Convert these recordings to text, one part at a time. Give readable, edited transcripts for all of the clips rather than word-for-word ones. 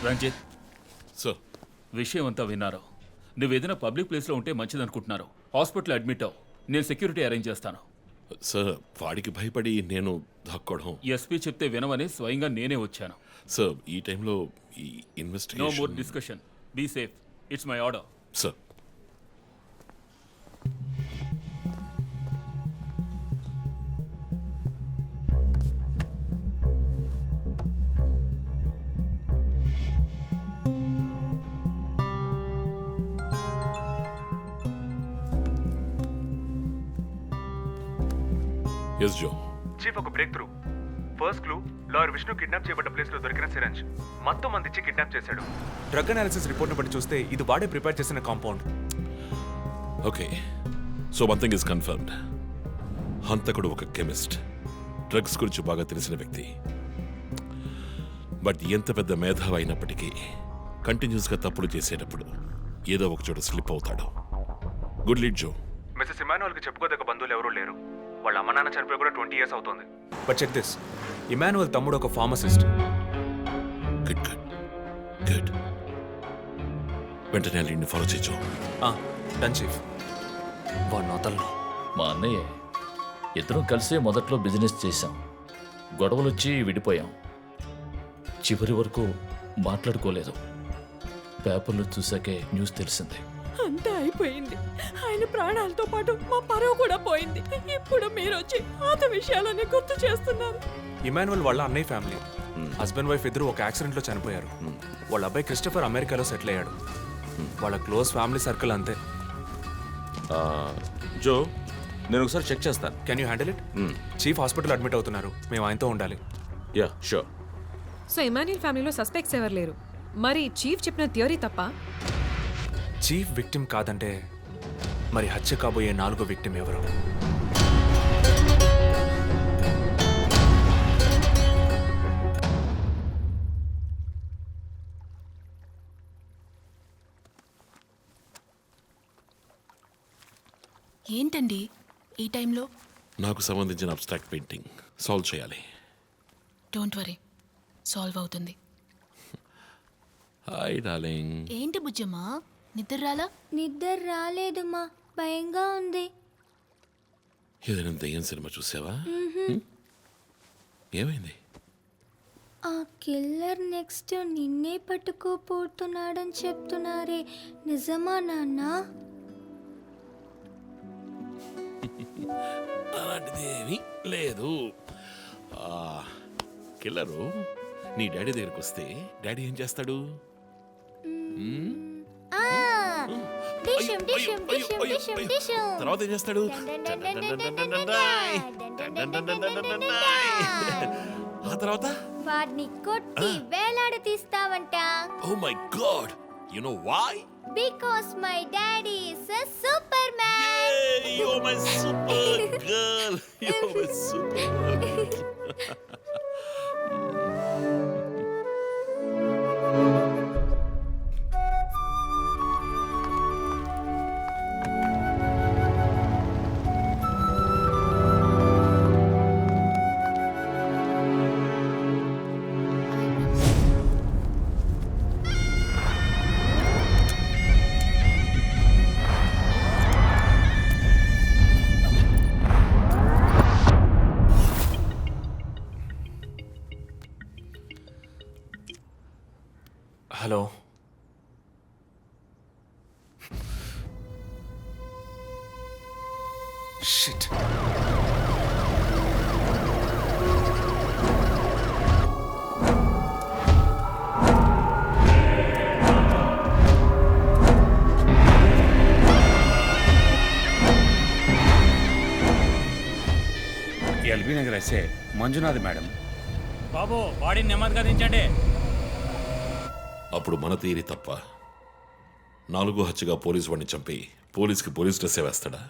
Ranjith, sir విషయం అంతా విన్నారు. నువ్వేదైనా పబ్లిక్ ప్లేస్లో ఉంటే మంచిదనుకుంటున్నారు. హాస్పిటల్ అడ్మిట్ అవ్వు. నేను సెక్యూరిటీ అరేంజ్ చేస్తాను. సార్ వాడికి భయపడి నేను దాక్కోవడం. ఎస్పీ చెప్తే వినవని స్వయంగా నేనే వచ్చాను. సార్ ఈ టైంలో ఈ no more investigation. Discussion. Be safe. It's my order. Sir yes Jo. Chief, ఒక breakthrough. First clue, lawyer Vishnu kidnap చేయబడ్డ ప్లేస్ లో దొరికిన సిరంజ్ మొత్తం మంది ఇచ్చి కిడ్నాప్ చేశాడు. డ్రగ్ అనాలిసిస్ రిపోర్ట్ బట్టి చూస్తే ఇది వాడే ప్రిపేర్ చేసిన compound. Okay, so one thing is confirmed. హంతకుడు ఒక కెమిస్ట్, డ్రగ్స్ గురించి బాగా తెలిసిన వ్యక్తి. బట్ ఎంత పెద్ద మేధావి అయినప్పటికీ కంటిన్యూస్గా తప్పులు చేసేటప్పుడు ఏదో ఒక చోట స్లిప్ అవుతాడు. గుడ్ లీడ్ జో. మిస్సెస్ ఇమానువల్కి చెప్పుకోదగ్గ బంధువులు ఎవరూ లేరు. వాళ్ళ అమ్మ నాన్న చనిపోయి కూడా 20 years అవుతోంది. బట్ చెక్ దిస్, ఇమానువల్ తమ్ముడు ఒక ఫార్మసిస్ట్. Good good good. వెంటనే లీడ్ని ఫాలో చేయొచ్చు. Done chief. వాడు నోతల్లో. మా అన్నయ్య ఇద్దరం కలిసే మొదట్లో బిజినెస్ చేశాం. గొడవలొచ్చి విడిపోయాం. చివరి వరకు మాట్లాడుకోలేదు. పేపర్లో చూసాకే న్యూస్ తెలిసింది. అంతా అయిపోయింది. ఆయన ప్రాణాలతో పాటు మా పరువు కూడా పోయింది. ఇప్పుడు మీరు వచ్చి పాత విషయాలని గుర్తు చేస్తున్నారు. ఇమానువల్ వాళ్ళ అన్నయ్య ఫ్యామిలీ, హస్బెండ్ వైఫ్ ఇద్దరు ఒక యాక్సిడెంట్లో చనిపోయారు. వాళ్ళ అబ్బాయి క్రిస్టఫర్ అమెరికాలో సెటిల్ అయ్యాడు. వాళ్ళ క్లోజ్ ఫ్యామిలీ సర్కిల్ అంతే. జో, నేను ఒకసారి చెక్ చేస్తాను. Can you handle it? Chief hospital admit అవుతున్నారు. మేము ఆయనతో ఉండాలి. Yeah sure. సో ఇమాన్యుయల్ ఫ్యామిలీలో సస్పెక్ట్స్ ఎవరు లేరు. మరి చీఫ్ చెప్పిన థియరీ తప్ప? చీఫ్ విక్టిమ్ కాదంటే మరి హత్య కాబోయే 4వ విక్టిమ్ ఎవరు? ఏంటండి ఈ టైంలో? నాకు సంబంధించిన అబ్స్ట్రాక్ట్ పెయింటింగ్ సాల్వ్ చేయాలి. డోంట్ వరీ, సాల్వ్ అవుతుంది. Hi darling. ఏంటి బుజ్జమ్మా, నిద్ర రాలా? నిద్ర రాలేదు మా, భయంగా ఉంది. ఏదైనా దయ్యం సినిమా చూసావా? ఏమైంది? ఆ కిల్లర్ నెక్స్ట్ నిన్నే పట్టుకోపోతున్నాడని చెప్తున్నారే, నిజమా నాన్న? అలాంటిదేమీ లేదు. కిల్లరు నీ డాడీ దగ్గరికి వస్తే డాడీ ఏం చేస్తాడు? డిషుమ్ డిషుమ్ డిషుమ్ డిషుమ్ డిషుమ్. తర్వాత ఏం చేస్తాడు? ఆ తర్వాత వాడిని కొట్టి వేలాడి తీస్తావంట. Oh my god, you know why? Because my daddy is a super man. You are my super girl. You are my super girl. Hello, shit. LB Nagar SA Manjunath madam. బాబు, బాడీని నెమ్మదిగా దించండి. అప్పుడు మన తీరి తప్ప 4వ హత్యగా పోలీసు వాడిని చంపి పోలీస్కి పోలీస్ డ్రెస్ వేస్తాడా?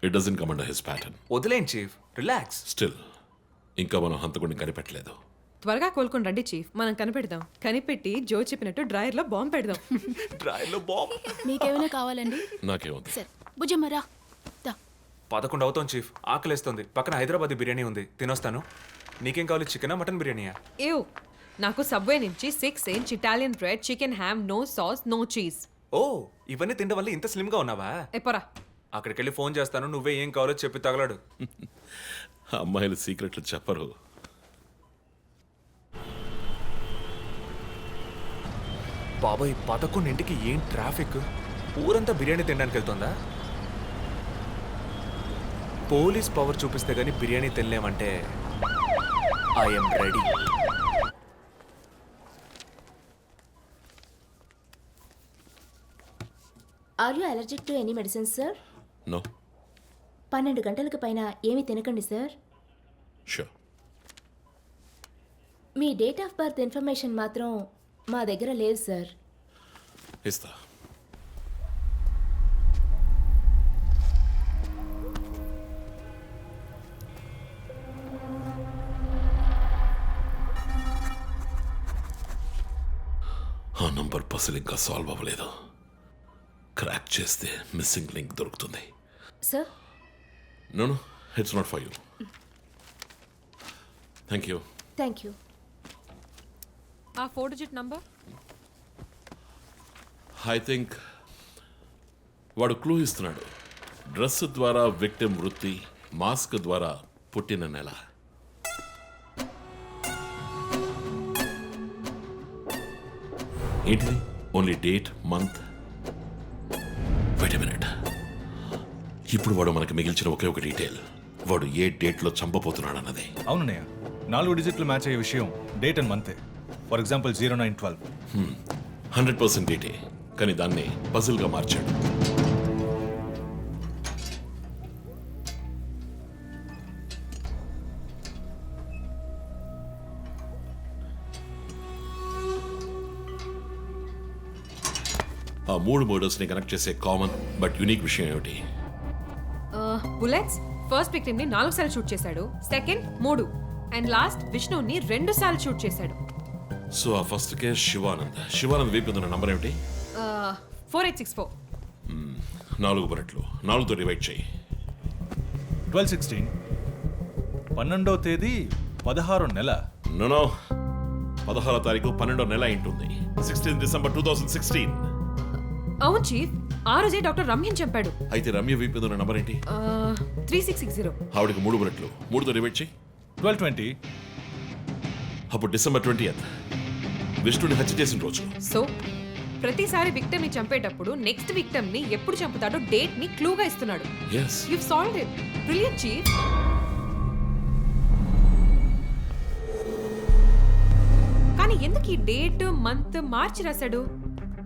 It doesn't come under his pattern. వదిలేండి చీఫ్, రిలాక్స్. స్టిల్ ఇంకా మనం హంతకుడిని కనిపెట్టలేదు. త్వరగా కోలుకొని రండి చీఫ్, మనం కనిపెడదాం. కనిపెట్టి జో చెప్పినట్టు డ్రాయర్లో బాంబు పెడదాం. డ్రాయర్లో బాంబ్? మీకేమైనా కావాలండి? నాకేముంది? సరే బుజ్జమ్మ రా. 11 అవుతాం చీఫ్, ఆకలేస్తుంది. పక్కన హైదరాబాద్ బిర్యానీ ఉంది, తినొస్తాను. నీకేం కావాలి, చికెనా మటన్ బిర్యానీయా? ఏవ్, నాకు సబ్వే నుంచి 6-inch Italian bread, chicken ham, no sauce, no cheese. ఓ ఇవన్నీ తినడం వల్ల ఇంత స్లిమ్గా ఉన్నావా? ఎప్పరా? అక్కడికి వెళ్ళి ఫోన్ చేస్తాను, నువ్వే ఏం కావాలో చెప్పి తగలడు. అమ్మాయిలు సీక్రెట్లు చెప్పరు. బాబాయ్ 11ంటికి ఏం ట్రాఫిక్! ఊరంతా బిర్యానీ తినడానికి వెళ్తుందా? పోలీస్ పవర్ చూపిస్తే గానీ బిర్యానీ తినలేమంటే I'm ready. Are you allergic to any medicines sir? No. 12 గంటలకు పైన ఏమీ తినకండి సార్. షూర్. మీ డేట్ ఆఫ్ బర్త్ ఇన్ఫర్మేషన్ మాత్రం మా దగ్గర లేదు సార్. ఇస్తా. ఆ నంబర్ పసిల్ ఇంకా సాల్వ్ అవ్వలేదు. క్రాక్ చేస్తే మిస్సింగ్ లింక్ దొరుకుతుంది. Sir no no, it's not for you. Thank you. Thank you. ఆ 4-digit నంబర్? ఐ థింక్ వాడు క్లూ ఇస్తున్నాడు. డ్రెస్ ద్వారా విక్టిమ్ వృత్తి, మాస్క్ ద్వారా పుట్టిన నెల. ఏంటిది? Only date, month. Wait a minute. ఇప్పుడు వాడు మనకి మిగిల్చిన ఒకే ఒక డీటెయిల్, వాడు ఏ డేట్లో చంపబోతున్నాడు అన్నది. అవునన్నయ్య, 4 డిజిట్లు మ్యాచ్ అయ్యే విషయం డేట్ అండ్ మంతే. For example 0912. 100% డేటే, కానీ దాన్ని పజిల్గా మార్చాడు. ఆ 3 మర్డర్స్ని కనెక్ట్ చేసే కామన్ బట్ యునిక్ విషయం ఏమిటి? బుల్లెట్స్ ఫస్ట్ విక్టిమ్ ని 4 సార్లు షూట్ చేశాడు, సెకండ్ 3, అండ్ లాస్ట్ విష్ణుని 2 సార్లు షూట్ చేశాడు. సో ఆ ఫస్ట్ కేస్ శివానంద్ వీపు ఉన్న నంబర్ ఏమిటి? 4864. 4 బుల్లెట్లు, 4తో డివైడ్ చేయి. 12-16. 12వ తేదీ 16వ నెల. నో 16వ తారీఖు 12వ నెల ఉంటుంది. 16 డిసెంబర్ 2016. అవును చీఫ్, ఆ రోజే డాక్టర్ రమ్యని చంపాడు. అయితే రమ్య వీపు ఉన్న నంబర్ ఏంటి? 3660. ఆవిడకి 3 బుల్లెట్లు, 3తో డివైడ్ చేయి. 12-20. అప్పుడు డిసెంబర్ 20th విష్ణుని హత్య చేసిన రోజు. సో ప్రతిసారి విక్టిమ్ ని చంపేటప్పుడు నెక్స్ట్ విక్టిమ్ ని ఎప్పుడు చంపుతాడో డేట్ ని క్లూగా ఇస్తున్నాడు. Yes. You solved it. Brilliant chief. కానీ ఎందుకు ఈ డేట్, మంత్, మార్చి రాశాడు?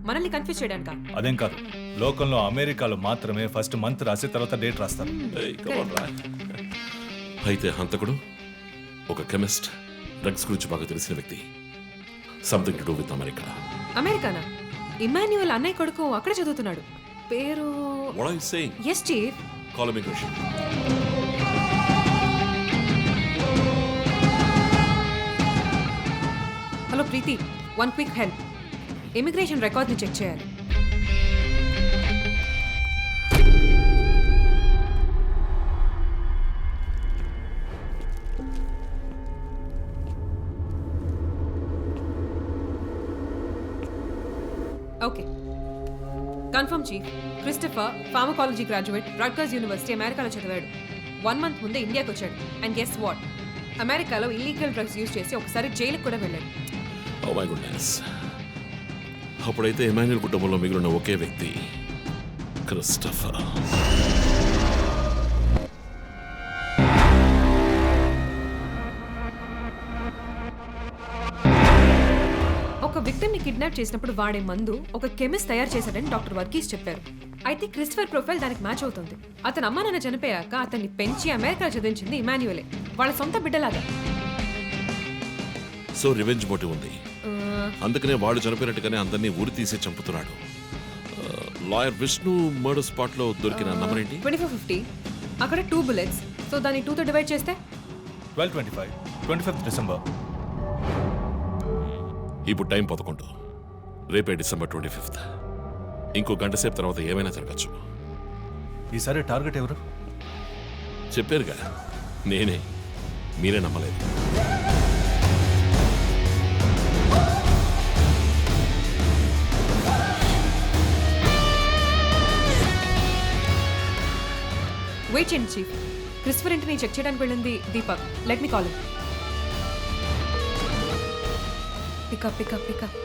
మనల్ని కన్ఫ్యూజ్ చేయడానికా? అదేం కాదు, లోకంలో అమెరికాలో మాత్రమే ఫస్ట్ మంత్ రాసి తర్వాత డేట్ రాస్తారు. అయితే హంతకుడు ఒక కెమిస్ట్, డ్రగ్స్ గురించి బాగా తెలిసిన వ్యక్తి. Something to do with America. అమెరికానా? ఇమాన్యుయల్ అన్నయ్య కొడుకు అక్కడ చదువుతున్నాడు. పేరు? What are you saying? Yes chief. Call immigration. Hello Preeti, one quick help. Immigration record ని చెక్ చేయాలి. Okay, confirm chief. Christopher pharmacology graduate, Rutgers university, అమెరికాలో చదివాడు. 1 month ముందే ఇండియాకి వచ్చాడు. అండ్ గెస్ వాట్, అమెరికాలో ఇల్లీగల్ డ్రగ్స్ యూజ్ చేసి ఒకసారి జైలుకి కూడా వెళ్ళాడు. Oh my goodness. అప్పుడైతే ఎమాన్యుయల్ కుటుంబంలో మిగిలిన ఒకే వ్యక్తి క్రిస్టఫర్. ఒక విక్టిమ్ ని కిడ్నాప్ చేసినప్పుడు వాడే మందు ఒక కెమిస్ట్ తయారు చేశాడని డాక్టర్ వర్గీస్ చెప్పారు. అయితే క్రిస్టఫర్ ప్రొఫైల్ దానికి మ్యాచ్ అవుతుంది. అతను అమ్మా నాన్న చనిపోయాక అతన్ని పెంచి అమెరికా చదివించింది ఇమాన్యుయలే, వాళ్ళ సొంత బిడ్డలాగా. సో రివెంజ్ మోటివ్ ఉంది, అందుకనే వాడు చనిపోయినట్టుగానే అందరినీ ఊరి తీసి చంపుతున్నాడు. లాయర్ విష్ణు మర్డర్ స్పాట్ లో దొరికిన నంబర్ ఏంటి? 2450. అక్కడ 2 bullets. సో దాన్ని 2తో డివైడ్ చేస్తే 12-25. 25th December. ఇప్పుడు టైం 11. రేపే డిసెంబర్ 25th. ఇంకో గంట సేపు తర్వాత ఏమైనా జరగచ్చు. ఈసారి టార్గెట్ ఎవరు? చెప్పారుగా, నేనే. మీరే నమ్మలేదు. వెయిట్ చేయండి చీఫ్. క్రిస్టఫర్ ఇంటిని చెక్ చేయడానికి వెళ్ళింది Deepak. Let me call. Pick up pick up pick up.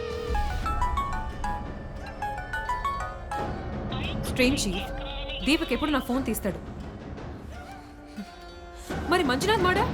Strange chief, Deepak ఎప్పుడు నా ఫోన్ తీస్తాడు. మరి మంజునాథ్ మాడా?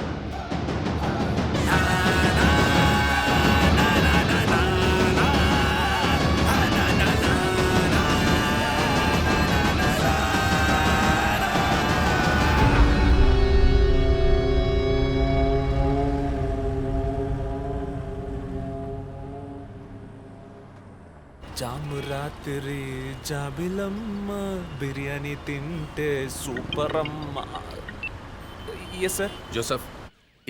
జాము రాత్రి జాబిలమ్మ బిర్యానీ తింటే సూపర్ అమ్మ. Yes sir. Joseph,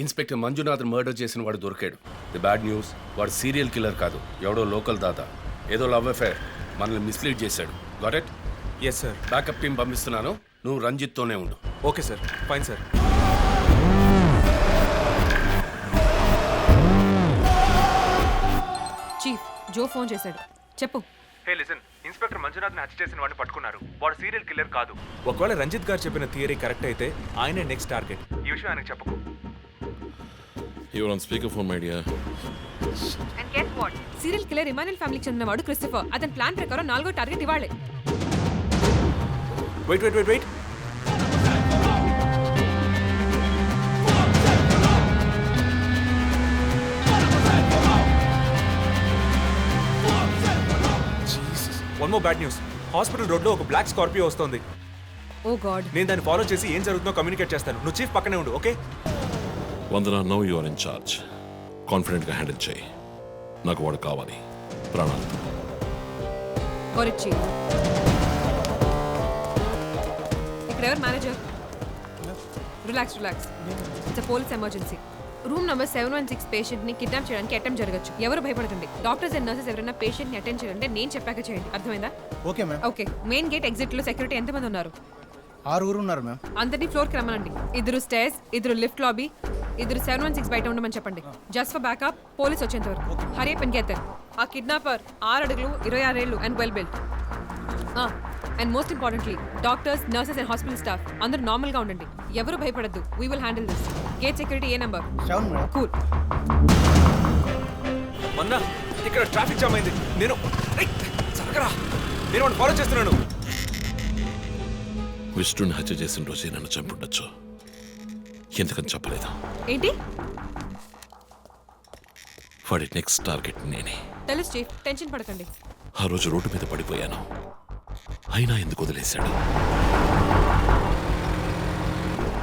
inspector Manjunath murder చేసిన వాడు దొరికాడు. ది బ్యాడ్ న్యూస్, వాడు సీరియల్ కిల్లర్ కాదు, ఎవడో లోకల్ దాత. ఏదో లవ్ అఫేర్, మనల్ని మిస్లీడ్ చేశాడు. Got it? Yes sir. Backup team పంపిస్తున్నాను, నువ్వు రంజిత్తోనే ఉండు. Okay sir, fine sir. Chief, Jo phone చేశాడు. చెప్పు. హే లిసన్, ఇన్స్పెక్టర్ మంజునాథ్ని హత్య చేసిన వాడిని పట్టుకున్నారు. వాడు సీరియల్ కిల్లర్ కాదు. ఒకవేళ రంజిత్ గారు చెప్పిన థియరీ కరెక్ట్ అయితే ఆయనే నెక్స్ట్ టార్గెట్. ఈ విషయం ఆయనకు చెప్పకు. Your on speaker phone my dear. And get what? Serial killer Emmanuel ఫ్యామిలీకి చెందినవాడు క్రిస్టఫర్. అతని ప్లాన్ ప్రకారం 4వ టార్గెట్ ఇవాళే. Wait wait wait wait. One more bad news. Hospital రోడ్లో ఒక బ్లాక్ స్కార్పియో వస్తుంది. Oh God. నేను దాన్ని ఫాలో చేసి ఏం జరుగుతుందో కమ్యూనికేట్ చేస్తాను. నువ్వు చీఫ్ పక్కనే ఉండు, okay? Vandana, now you are in charge. కాన్ఫిడెంట్గా హ్యాండిల్ చేయి. నాకు వాడు కావాలి, ప్రాణాలు. Got it chief. ఇక్కడ ఎవరు manager? Relax relax. It's police emergency. Room number 716 patient ని కిడ్నాప్ చేయడానికి అటెంప్ట్ జరగచ్చు. ఎవరు భయపడుతుంది. డాక్టర్స్ అండ్ నర్సెస్ ఎవరైనా పేషెంట్ ని అటెండ్ చేయాలంటే నేను చెప్పాక చేయండి. అర్థమైందా? Okay ma'am. Okay. Main gate exit లో సెక్యూరిటీ ఎంతమంది ఉన్నారు? 6 ఉన్నారు మ్యామ్. అందరినీ ఫ్లోర్ కి రమ్మనండి. 2 స్టేర్స్, 2 లిఫ్ట్ లాబీ, 2 716 బయట ఉండమని చెప్పండి. జస్ట్ ఫర్ బ్యాకప్, పోలీస్ వచ్చేంత వరకు. Hurry up and get there. ఆ కిడ్నాపర్ 6 అడుగులు 26 ఏళ్ళు and well built. And most importantly doctors, nurses and hospital staff అందరూ నార్మల్ గా ఉండండి. ఎవరు భయపడద్దు. We will handle this. Gate security ఏ నెంబర్? 7 మేడం. కూల్. మొన్న ఇక్కడ ట్రాఫిక్ జామ్ అయింది. నేను సరకరా, నేను వాడిని ఫాలో చేస్తున్నాను. విష్ణుని హత్య చేసిన రోజే నన్ను చంపుండొచ్చు. ఎందుకని చెప్పలేదు? ఏంటి? వాడి నెక్స్ట్ టార్గెట్ నేనే. తెలుసు చీఫ్, టెన్షన్ పడకండి. ఆ రోజు రోడ్డు మీద పడిపోయాను, అయినా ఎందుకు వదిలేశాడు?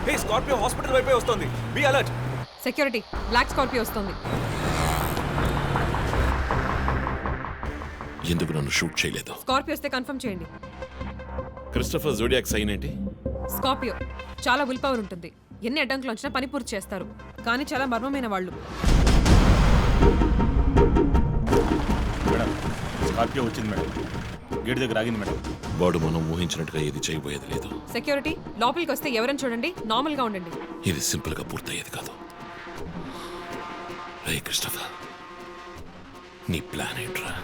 హే, స్కార్పియో హాస్పిటల్ వైపే వస్తుంది. Be alert. Security, black Scorpio వస్తుంది. ఎందుకు నన్ను షూట్ చేయలేదు? స్కార్పియో వస్తే కన్ఫర్మ్ చేయండి. క్రిస్టఫర్ జోడియాక్ సైన్ ఏంటి? స్కార్పియో చాలా విల్ పవర్ ఉంటుంది. ఎన్ని అడ్డంకులు వచ్చినా పని పూర్తి చేస్తారు. కానీ చాలా మర్మమైన వాళ్ళు. మేడం, స్కార్పియో వచ్చింది మేడం. గేట్ దగ్గర ఆగింది మేడం. వాడు మనం ఊహించినట్టుగా ఏది చేయబోయేది లేదు. సెక్యూరిటీ, లోపలికి వస్తే ఎవరైనా చూడండి, నార్మల్ గా ఉండండి. ఇది సింపుల్ గా పూర్తయ్యేది కాదు. రే క్రిస్టఫర్, నీ ప్లాన్ ఏంట్రా?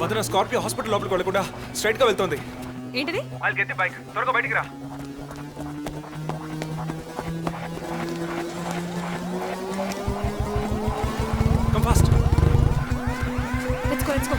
వదన స్కార్పియో హాస్పిటల్ లోపలికి వెళ్ళకుండా స్ట్రైట్ గా వెళ్తుంది. ఏంటిది? వాళ్ళు గెత్తి బైక్ త్వరగా బయటికి రా. Come fast. Let's go let's go.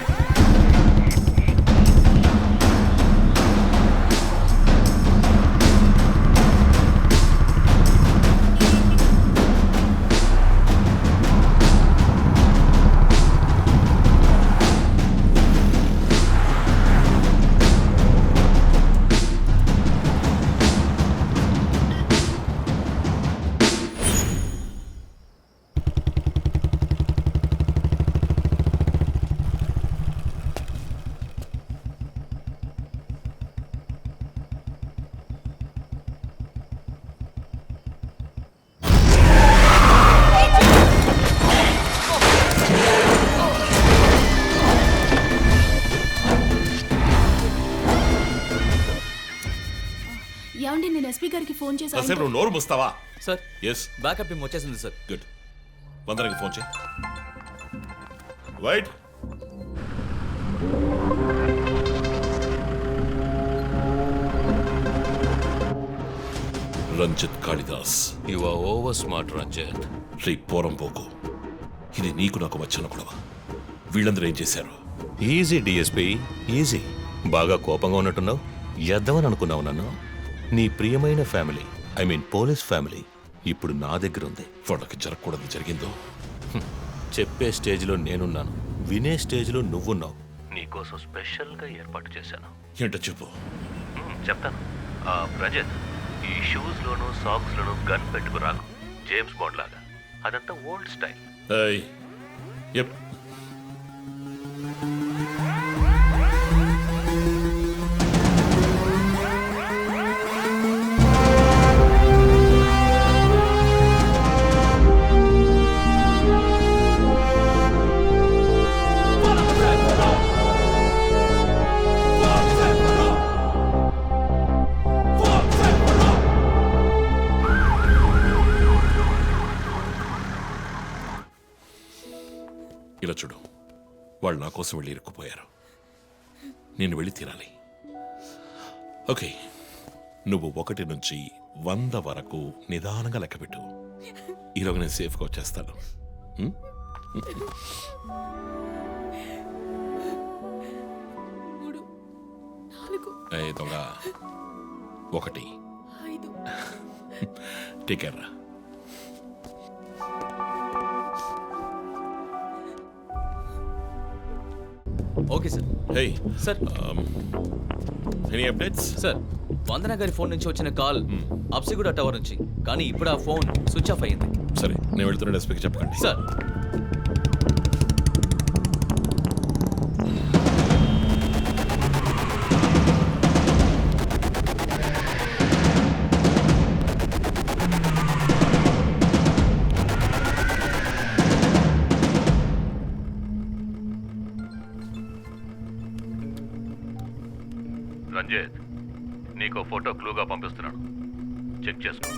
Ravi గారికి ఫోన్ చేసి కాసేపు నువ్వు నోరు ముస్తావా? సార్ ఎస్, బ్యాకప్ టీమ్ వచ్చేసింది సార్. గుడ్. వందనకి ఫోన్ చేయి. Wait, Ranjith Kalidas. You are over smart Ranjith. రీ పోరం పోకు. ఇది నీకు నాకు వచ్చిన గొడవ. వీళ్ళందరూ ఏం చేశారు? Easy DSP, easy. బాగా కోపంగా ఉన్నట్టున్నావు. ఎద్దవని అనుకున్నావు నన్ను. నీ ప్రియమైన family, I mean police family ఇప్పుడు నా దగ్గర ఉంది. వాళ్ళకి జరగకూడదు జరిగిందో. చెప్పే స్టేజ్లో నేనున్నాను, వినే స్టేజ్లో నువ్వున్నావు. నీకోసం స్పెషల్గా ఏర్పాటు చేశాను. ఏంటో చెప్పు. చెప్తాను. రజత్, ఈ షూస్లోను సాక్స్లోను గన్ పెట్టుకు రాకు, జేమ్స్ బాండ్ లాగా. అదంతా ఓల్డ్ స్టైల్. ఏయ్, ఎప్. ఇలా చూడు, వాళ్ళు నా కోసం వెళ్ళి ఇరుక్కుపోయారు. నేను వెళ్ళి తీరాలి. ఓకే, నువ్వు 1 నుంచి 100 వరకు నిదానంగా లెక్కపెట్టు. ఈలోగా నేను సేఫ్గా వచ్చేస్తాను. ఉం? 3, 4, ఏయ్ దొంగ, 1. 5. టేక్ కేర్ రా. Okay sir. Hey sir any updates? Sir, Vandana గారి ఫోన్ నుంచి వచ్చిన కాల్ అప్సిగూడ టవర్ నుంచి, కానీ ఇప్పుడు ఆ ఫోన్ స్విచ్ ఆఫ్ అయ్యింది. సరే, నేను వెళ్తున్న ఎస్పీకి చెప్పకండి. సార్, రంజిత్, నీకో ఫోటో క్లూగా పంపిస్తున్నాను, చెక్ చేసుకో.